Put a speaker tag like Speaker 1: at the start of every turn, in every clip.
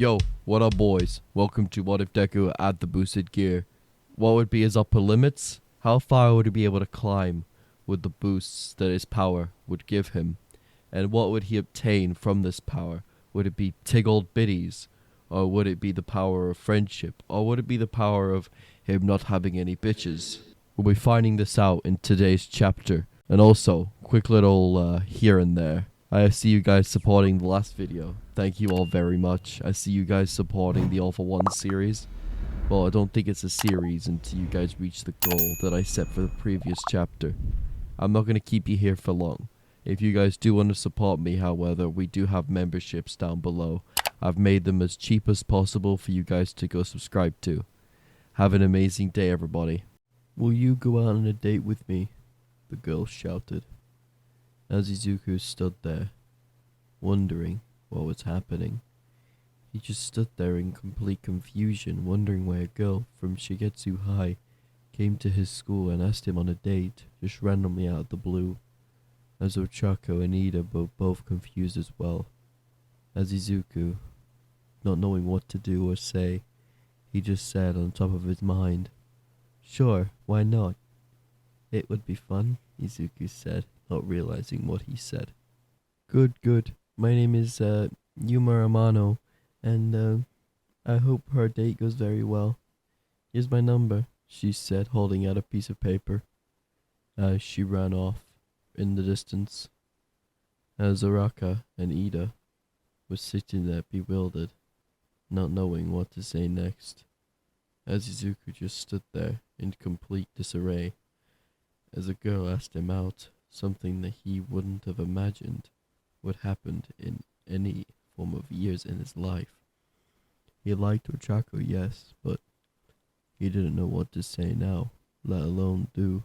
Speaker 1: Yo, what up boys? Welcome to What If Deku at the boosted gear. What would be his upper limits? How far would he be able to climb with the boosts that his power would give him? And what would he obtain from this power? Would it be tiggled biddies? Or would it be the power of friendship? Or would it be the power of him not having any bitches? We'll be finding this out in today's chapter. And also, quick little here and there. I see you guys supporting the last video. Thank you all very much. I see you guys supporting the All for One series. Well, I don't think it's a series until you guys reach the goal that I set for the previous chapter. I'm not going to keep you here for long. If you guys do want to support me, however, we do have memberships down below. I've made them as cheap as possible for you guys to go subscribe to. Have an amazing day, everybody. Will you go out on a date with me? The girl shouted. As Izuku stood there, wondering what was happening. He just stood there in complete confusion, wondering why a girl from Shigetsu High came to his school and asked him on a date, just randomly out of the blue. As Ochako and Ida were both confused as well. As Izuku, not knowing what to do or say, he just said on top of his mind, "Sure, why not?" "It would be fun," Izuku said, not realizing what he said. Good. My name is Yuma Amano, and I hope her date goes very well. Here's my number," she said, holding out a piece of paper. As she ran off in the distance, as Araka and Ida were sitting there bewildered, not knowing what to say next, as Izuku just stood there in complete disarray, as a girl asked him out, something that he wouldn't have imagined would happen in any form of years in his life. He liked Ochako, yes, but he didn't know what to say now, let alone do.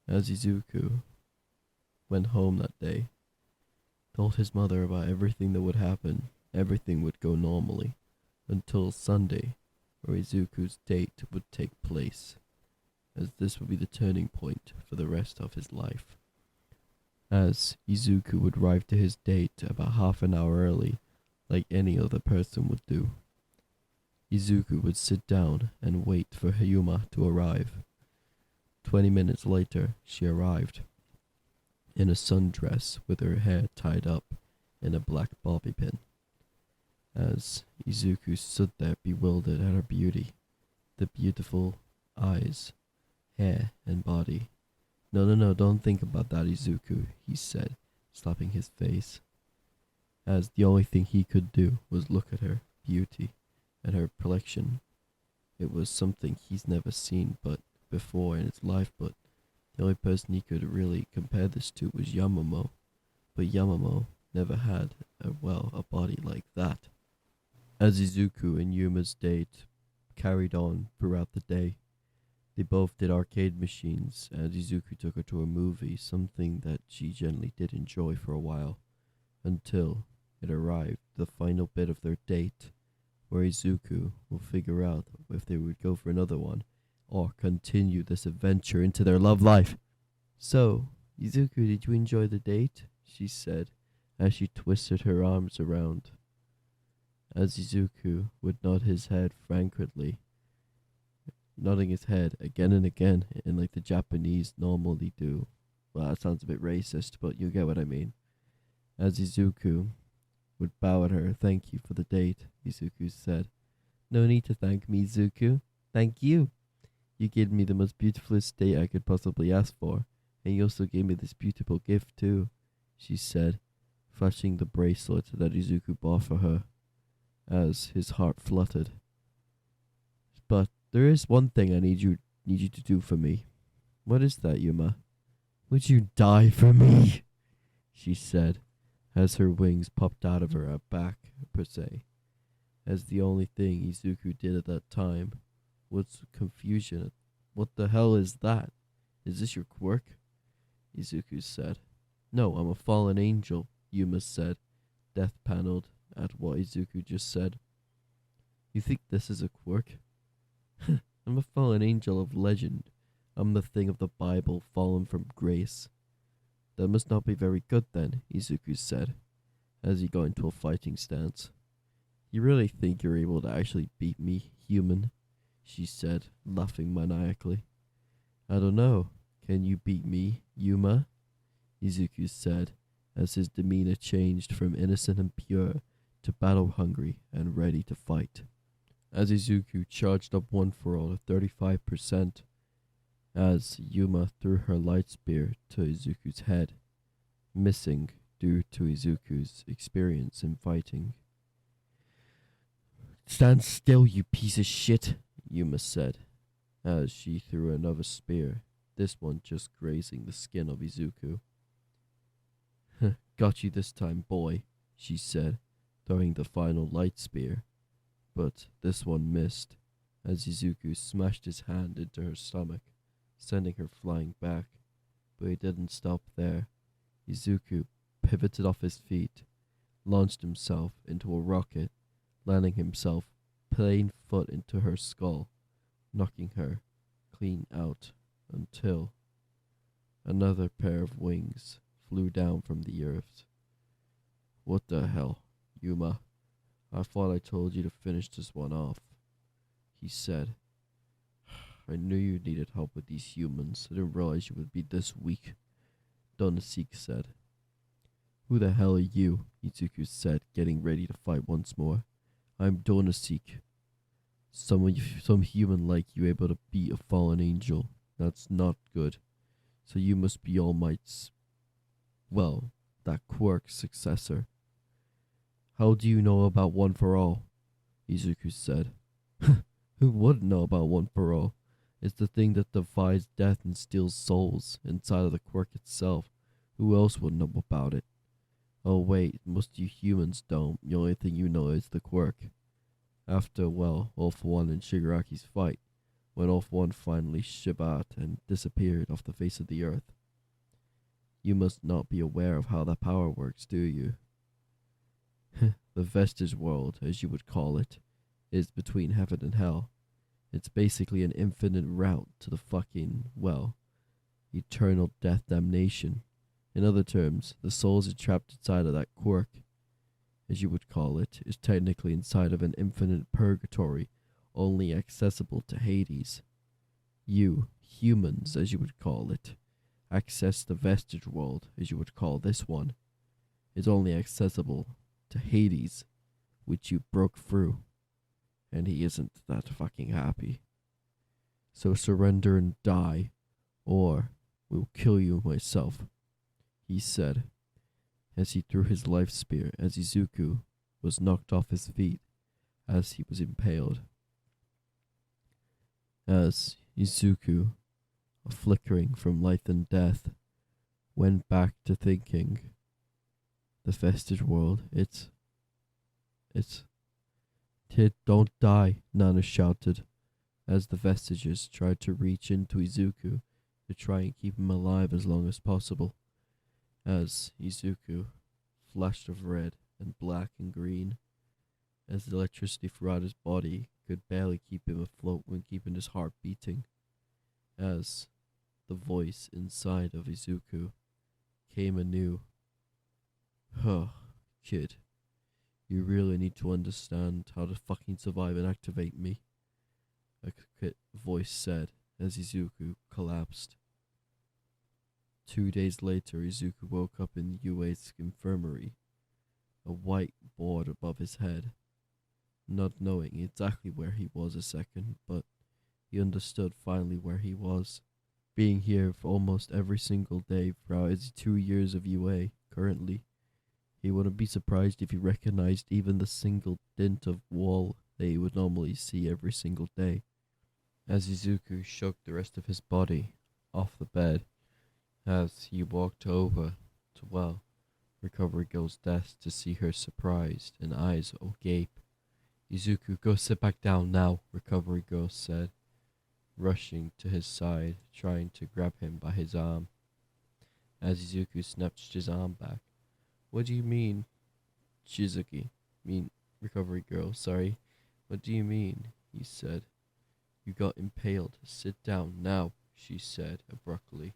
Speaker 1: As Izuku went home that day, told his mother about everything that would happen, everything would go normally, until Sunday, where Izuku's date would take place, as this would be the turning point for the rest of his life. As Izuku would arrive to his date about half an hour early, like any other person would do. Izuku would sit down and wait for Hyuma to arrive. 20 minutes later, she arrived, in a sundress with her hair tied up in a black bobby pin. As Izuku stood there bewildered at her beauty, the beautiful eyes, hair, and body. No, don't think about that, Izuku, he said, slapping his face, as the only thing he could do was look at her beauty and her complexion. It was something he's never seen before in his life, but the only person he could really compare this to was Yamamo, but Yamamo never had a body like that. As Izuku and Yuma's date carried on throughout the day, they both did arcade machines, and Izuku took her to a movie, something that she generally did enjoy for a while, until it arrived, the final bit of their date, where Izuku will figure out if they would go for another one, or continue this adventure into their love life. "So, Izuku, did you enjoy the date?" she said, as she twisted her arms around. As Izuku would nod his head frankly, nodding his head again and again, in like the Japanese normally do. Well, that sounds a bit racist, but you get what I mean. As Izuku would bow at her. "Thank you for the date," Izuku said. "No need to thank me, Izuku. Thank you. You gave me the most beautifulest date I could possibly ask for, and you also gave me this beautiful gift too," she said, flashing the bracelet that Izuku bought for her, as his heart fluttered. "But there is one thing I need you to do for me." "What is that, Yuma?" "Would you die for me?" she said, as her wings popped out of her back, per se. As the only thing Izuku did at that time was confusion. "What the hell is that? Is this your quirk?" Izuku said. "No, I'm a fallen angel," Yuma said, death-paneled at what Izuku just said. "You think this is a quirk?" "I'm a fallen angel of legend. I'm the thing of the Bible, fallen from grace." "That must not be very good then," Izuku said, as he got into a fighting stance. You really think you're able to actually beat me, human? She said, laughing maniacally. I don't know. Can you beat me, Yuma? Izuku said, as his demeanor changed from innocent and pure to battle-hungry and ready to fight. As Izuku charged up one for all to 35%, as Yuma threw her light spear to Izuku's head, missing due to Izuku's experience in fighting. Stand still, you piece of shit, Yuma said, as she threw another spear, this one just grazing the skin of Izuku. Got you this time, boy, she said, throwing the final light spear. But this one missed, as Izuku smashed his hand into her stomach, sending her flying back. But he didn't stop there. Izuku pivoted off his feet, launched himself into a rocket, landing himself plain foot into her skull, knocking her clean out until another pair of wings flew down from the earth. What the hell, Yuma? I thought I told you to finish this one off, he said. I knew you needed help with these humans. I didn't realize you would be this weak, Donaseek said. Who the hell are you? Izuku said, getting ready to fight once more. I'm Donaseek. Some human like you able to beat a fallen angel. That's not good. So you must be All Might's, well, that quirk's successor. How do you know about One for All? Izuku said. Who wouldn't know about One for All? It's the thing that defies death and steals souls inside of the quirk itself. Who else would know about it? Oh wait, most you humans don't. The only thing you know is the quirk. After, well, All for One and Shigaraki's fight, when All for One finally shivered and disappeared off the face of the earth. You must not be aware of how that power works, do you? The vestige world, as you would call it, is between heaven and hell. It's basically an infinite route to the fucking, well, eternal death damnation. In other terms, the souls are trapped inside of that quirk, as you would call it, is technically inside of an infinite purgatory, only accessible to Hades. You, humans, as you would call it, access the vestige world, as you would call this one, is only accessible to Hades, which you broke through, and he isn't that fucking happy. So surrender and die, or we'll kill you myself, he said, as he threw his life spear as Izuku was knocked off his feet as he was impaled. As Izuku, flickering from life and death, went back to thinking, the vestige world, it's... Don't die, Nana shouted, as the vestiges tried to reach into Izuku to try and keep him alive as long as possible. As Izuku flashed of red and black and green, as the electricity throughout his body could barely keep him afloat when keeping his heart beating, as the voice inside of Izuku came anew. Huh, kid, you really need to understand how to fucking survive and activate me, a quiet voice said as Izuku collapsed. 2 days later, Izuku woke up in Yue's infirmary, a white board above his head, not knowing exactly where he was a second, but he understood finally where he was, being here for almost every single day throughout his 2 years of UA currently. He wouldn't be surprised if he recognized even the single dint of wall that he would normally see every single day. As Izuku shook the rest of his body off the bed, as he walked over to, well, Recovery Girl's desk to see her surprised and eyes agape. Izuku, go sit back down now, Recovery Girl said, rushing to his side, trying to grab him by his arm. As Izuku snatched his arm back. What do you mean, Recovery Girl, sorry. What do you mean, he said. You got impaled. Sit down now, she said abruptly.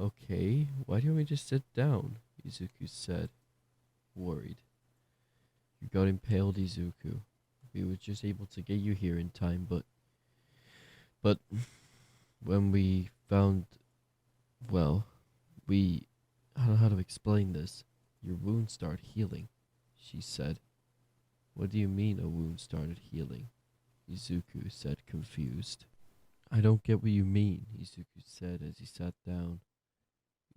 Speaker 1: Okay, why do you want me to sit down? Izuku said, worried. You got impaled, Izuku. We were just able to get you here in time, but when we found, well, we, I don't know how to explain this. Your wound started healing, she said. What do you mean a wound started healing? Izuku said, confused. I don't get what you mean, Izuku said as he sat down.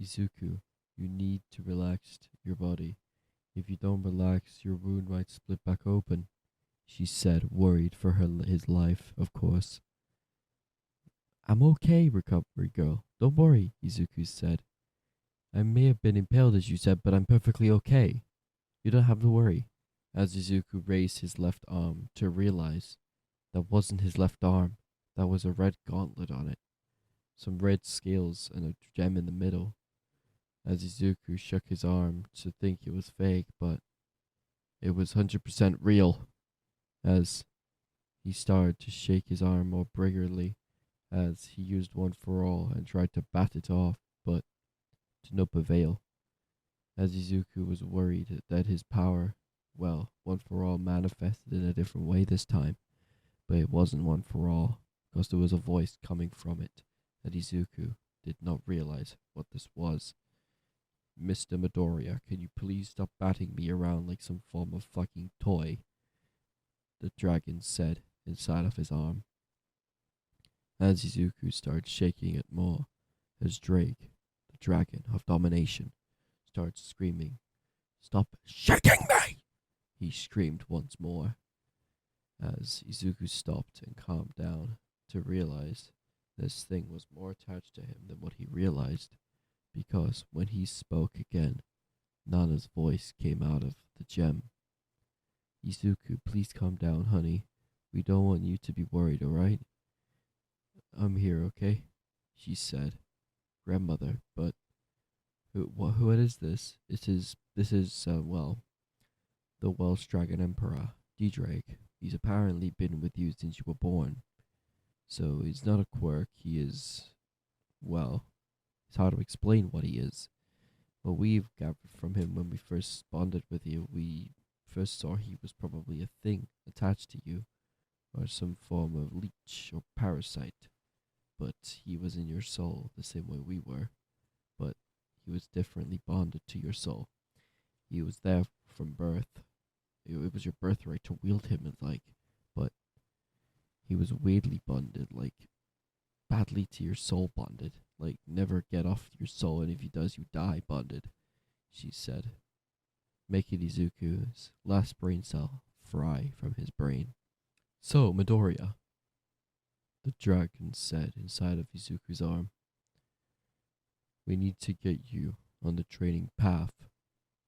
Speaker 1: Izuku, you need to relax your body. If you don't relax, your wound might split back open, she said, worried for his life, of course. I'm okay, recovery girl. Don't worry, Izuku said. I may have been impaled as you said, but I'm perfectly okay. You don't have to worry. As Izuku raised his left arm to realize that wasn't his left arm, that was a red gauntlet on it. Some red scales and a gem in the middle. As Izuku shook his arm to think it was fake, but it was 100% real. As he started to shake his arm more brightly, as he used One for All and tried to bat it off, but to no avail. As Izuku was worried that his power, well, One for All manifested in a different way this time, but it wasn't One for All, because there was a voice coming from it that Izuku did not realize what this was. Mr. Midoriya, can you please stop batting me around like some form of fucking toy? The dragon said inside of his arm. As Izuku started shaking it more, as Drake, the dragon of domination, started screaming, "Stop shaking me!" He screamed once more. As Izuku stopped and calmed down to realize this thing was more attached to him than what he realized, because when he spoke again, Nana's voice came out of the gem. Izuku, please calm down, honey. We don't want you to be worried, alright? I'm here, okay? She said. Grandmother, but what is this? This is, well, the Welsh Dragon Emperor, D-Drake. He's apparently been with you since you were born. So he's not a quirk, he is, well, it's hard to explain what he is. What we've gathered from him when we first bonded with you, we first saw he was probably a thing attached to you, or some form of leech or parasite. But he was in your soul the same way we were, but he was differently bonded to your soul. He was there from birth. It was your birthright to wield him, but he was weirdly bonded, badly to your soul bonded, never get off your soul, and if he does, you die bonded, she said, making Izuku's last brain cell fry from his brain. So, Midoriya, the dragon said inside of Izuku's arm, we need to get you on the training path.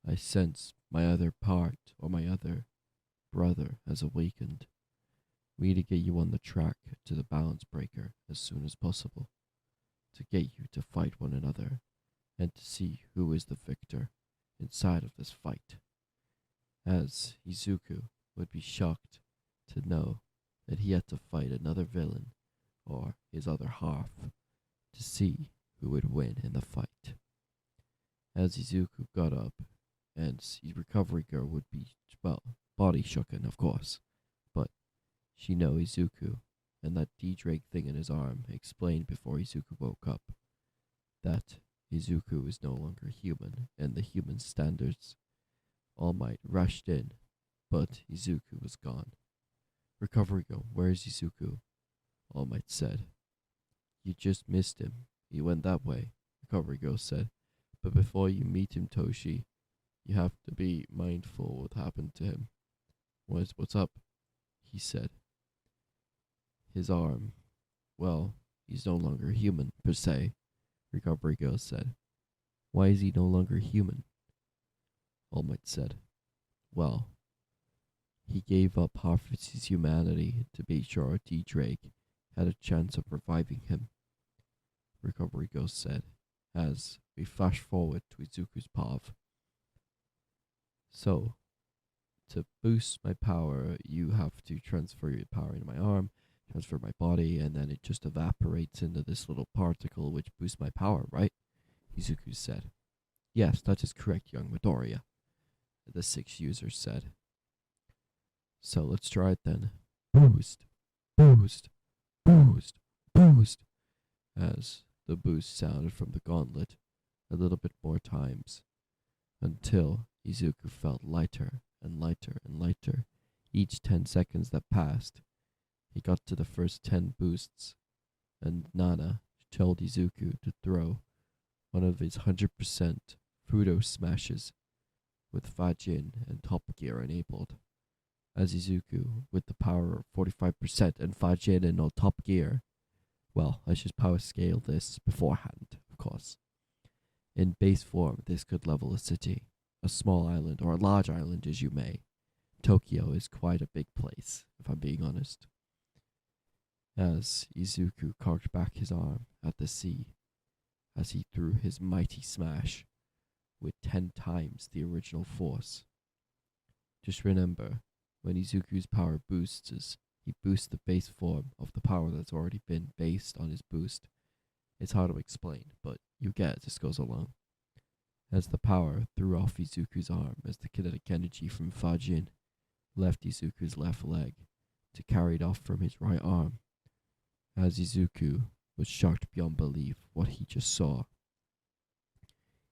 Speaker 1: I sense my other part, or my other brother, has awakened. We need to get you on the track to the balance breaker as soon as possible, to get you to fight one another, and to see who is the victor inside of this fight. As Izuku would be shocked to know that he had to fight another villain, or his other half, to see who would win in the fight. As Izuku got up, and his recovery girl would be, well, body shooken, of course, but she know Izuku, and that D-Drake thing in his arm explained before Izuku woke up that Izuku is no longer human, and the human standards. All Might rushed in, but Izuku was gone. Recovery girl, where is Izuku? All Might said. You just missed him. He went that way, Recovery girl said. But before you meet him, Toshi, you have to be mindful what happened to him. What's up? He said. His arm. Well, he's no longer human, per se, Recovery girl said. Why is he no longer human? All Might said. Well, he gave up half of his humanity to be sure D-Drake had a chance of reviving him, Recovery girl said, as we flash forward to Izuku's path. So, to boost my power, you have to transfer your power into my arm, transfer my body, and then it just evaporates into this little particle which boosts my power, right? Izuku said. Yes, that is correct, young Midoriya, the 6 user said. So let's try it then. Boost, boost, boost, boost. As the boost sounded from the gauntlet a little bit more times, until Izuku felt lighter and lighter and lighter each 10 seconds that passed. He got to the first 10 boosts, and Nana told Izuku to throw one of his 100% Fudo smashes with Fajin and Top Gear enabled. As Izuku, with the power of 45% and Fajin and no Top Gear, well, I should power scale this beforehand, of course. In base form, this could level a city, a small island, or a large island as you may. Tokyo is quite a big place, if I'm being honest. As Izuku cocked back his arm at the sea, as he threw his mighty smash with 10 times the original force. Just remember, when Izuku's power boosts, he boosts the base form of the power that's already been based on his boost. It's hard to explain, but you get it, this goes along. As the power threw off Izuku's arm as the kinetic energy from Fajin left Izuku's left leg to carry it off from his right arm, as Izuku was shocked beyond belief what he just saw.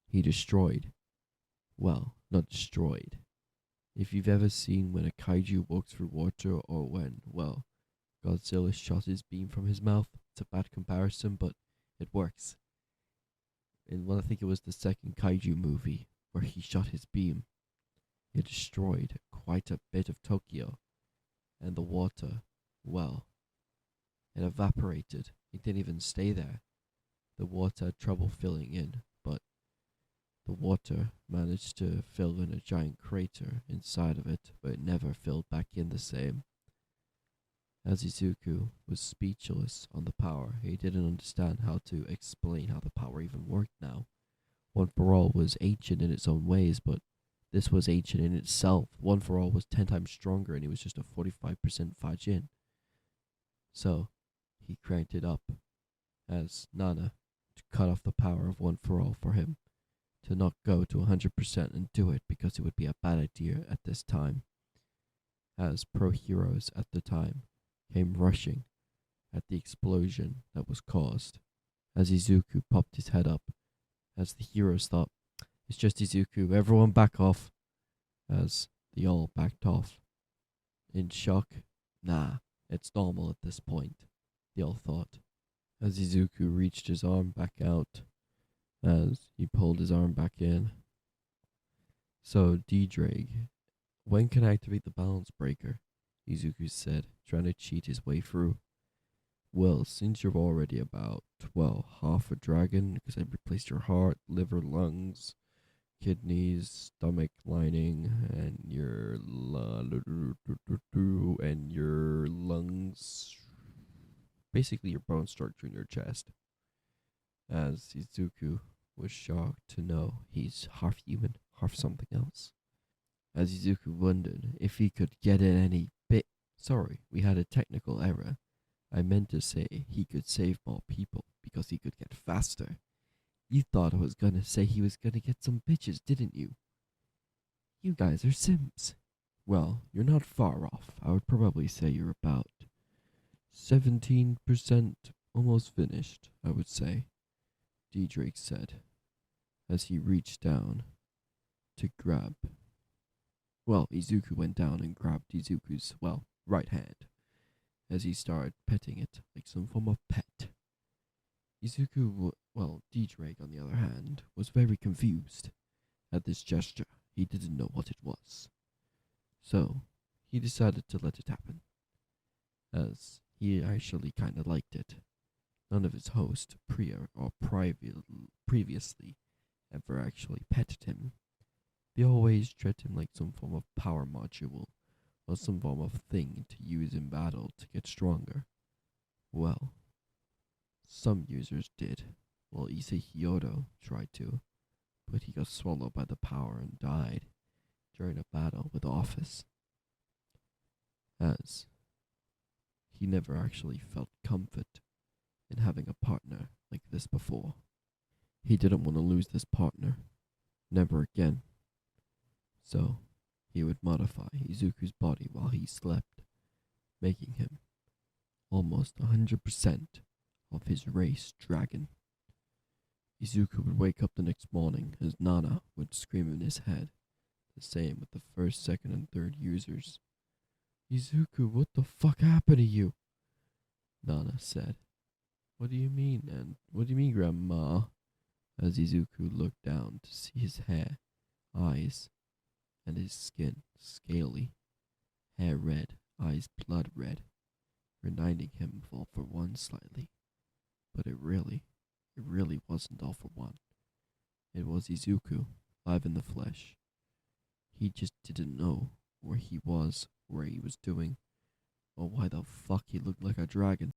Speaker 1: He destroyed. Well, not destroyed. If you've ever seen when a kaiju walks through water or when, well, Godzilla shot his beam from his mouth, it's a bad comparison, but it works. And when I think it was the second kaiju movie where he shot his beam, it destroyed quite a bit of Tokyo. And the water, well, it evaporated. It didn't even stay there. The water had trouble filling in, but the water managed to fill in a giant crater inside of it, but it never filled back in the same. As Izuku was speechless on the power, he didn't understand how to explain how the power even worked now. One for All was ancient in its own ways, but this was ancient in itself. One for All was 10 times stronger, and it was just a 45% Fajin. So, he cranked it up as Nana to cut off the power of One for All for him, to not go to 100% and do it because it would be a bad idea at this time. As pro heroes at the time came rushing at the explosion that was caused, as Izuku popped his head up, as the heroes thought, it's just Izuku, everyone back off, as they all backed off. In shock, nah, it's normal at this point, they all thought, as Izuku reached his arm back out, as he pulled his arm back in. So, D-Drake, when can I activate the balance breaker? Izuku said, trying to cheat his way through. Well, since you're already about, well, half a dragon, because I replaced your heart, liver, lungs, kidneys, stomach lining, and your lungs, basically your bone structure in your chest. As Izuku was shocked to know he's half human, half something else. As Izuku wondered if he could get in any bit. Sorry, we had a technical error. I meant to say he could save more people because he could get faster. You thought I was gonna say he was gonna get some bitches, didn't you? You guys are Sims. Well, you're not far off. I would probably say you're about 17% almost finished, I would say, D-Drake said, as he reached down to grab. Well, Izuku went down and grabbed Izuku's, well, right hand, as he started petting it like some form of pet. Izuku, well, D-Drake, on the other hand, was very confused at this gesture. He didn't know what it was. So, he decided to let it happen, as he actually kind of liked it. None of his hosts, previously, ever actually petted him. They always treated him like some form of power module, or some form of thing to use in battle to get stronger. Well, some users did, while Issei Hyodo tried to, but he got swallowed by the power and died during a battle with Office, as he never actually felt comfort in having a partner like this before. He didn't want to lose this partner, never again. So, he would modify Izuku's body while he slept, making him almost 100% of his race dragon. Izuku would wake up the next morning as Nana would scream in his head. The same with the first, second, and third users. Izuku, what the fuck happened to you? Nana said. What do you mean, and what do you mean, Grandma? As Izuku looked down to see his hair, eyes, and his skin scaly, hair red, eyes blood red, reminding him of All for One slightly. But it really wasn't All for One. It was Izuku, live in the flesh. He just didn't know where he was, what he was doing, or why the fuck he looked like a dragon.